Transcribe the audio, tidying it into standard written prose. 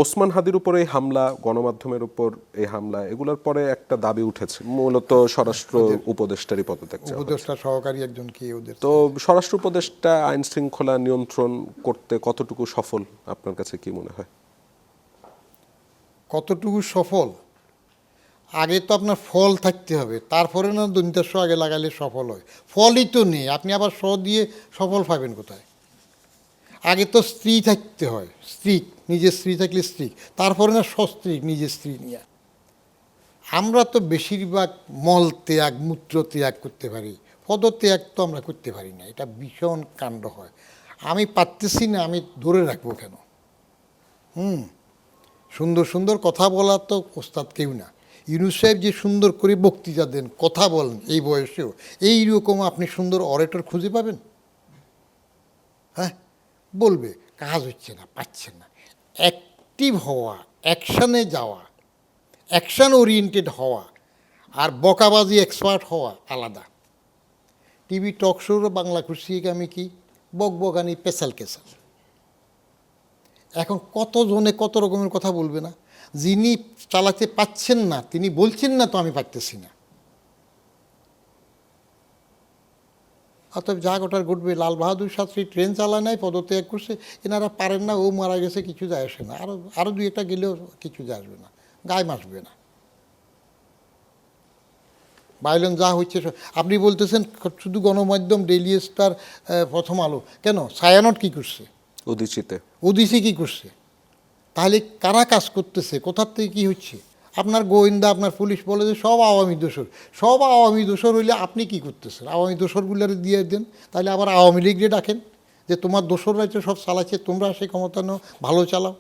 ওসমান হাদির উপর এই হামলা, গণমাধ্যমের উপর এই হামলা, এগুলোর পরে একটা দাবি উঠেছে মূলত স্বরাষ্ট্র উপদেষ্টারই পদত্যাগ চাওয়া হয়েছে। উপদেষ্টা সহকারী একজন কি ওদের তো স্বরাষ্ট্র উপদেষ্টা আইন শৃঙ্খলা নিয়ন্ত্রণ করতে কতটুকু সফল আপনার কাছে কি মনে হয়? কতটুকু সফল, আগে তো আপনার ফল থাকতে হবে, তারপরে না দন্তাস্ব আগে লাগালে সফল হয়। ফলই তো নেই, আপনি আবার দিয়ে সফল পাবেন কোথায়? আগে তো স্ত্রী থাকতে হয়, স্ত্রী, নিজের স্ত্রী থাকলে স্ত্রী, তারপরে না সস্ত্রী নিজের স্ত্রী নিয়ে। আমরা তো বেশিরভাগ মল ত্যাগ, মূত্র ত্যাগ করতে পারি, পদত্যাগ তো আমরা করতে পারি না। এটা ভীষণ কাণ্ড হয়। আমি পারতেছি না, আমি ধরে রাখবো কেন? সুন্দর সুন্দর কথা বলার তো ওস্তাদ কেউ না। ইউনূস সাহেব যে সুন্দর করে বক্তৃতা দেন, কথা বলেন, এই বয়সেও এইরকম আপনি সুন্দর অরেটর খুঁজে পাবেন? হ্যাঁ, বলবে কাজ হচ্ছে না, পাচ্ছেন না। অ্যাক্টিভ হওয়া, অ্যাকশানে যাওয়া, অ্যাকশান ওরিয়েন্টেড হওয়া আর বকাবাজি এক্সপার্ট হওয়া আলাদা। টিভি টক শোর বাংলা খুশিকে আমি কি বকবকানি, পেশাল কেশাল। এখন কতজনে কত রকমের কথা বলবে না? যিনি চালাতে পাচ্ছেন না তিনি বলছেন না তো আমি পারতেছি না। অতএব যা ঘটার ঘটবে। লাল বাহাদুর শাস্ত্রী ট্রেন চালায় নাই, পদত্যাগ করছে, এনারা পারেন না, ও মারা গেছে, কিছু যায় আসে না। আরও দুই একটা গেলেও কিছু যায় আসবে না, গায়ে মাসবে না। বাইলন যা হচ্ছে আপনি বলতেছেন শুধু গণমাধ্যম, ডেইলি স্টার, প্রথম আলো, কেন ছায়ানট কী করছে? উদিসি কী করছে? তাহলে কারা কাজ করতেছে, কোথার থেকে কী হচ্ছে? আপনার গোয়েন্দা, আপনার পুলিশ বলে যে সব আওয়ামী দোসর। সব আওয়ামী দোসর হইলে আপনি কি করতেছেন? আওয়ামী দোসরগুলোর দিয়ে দেন, তাহলে আবার আওয়ামী লীগকে ডাকেন যে তোমার দোসররা সব চালাচ্ছে, তোমরা সেই ক্ষমতা নাও, ভালো চালাও।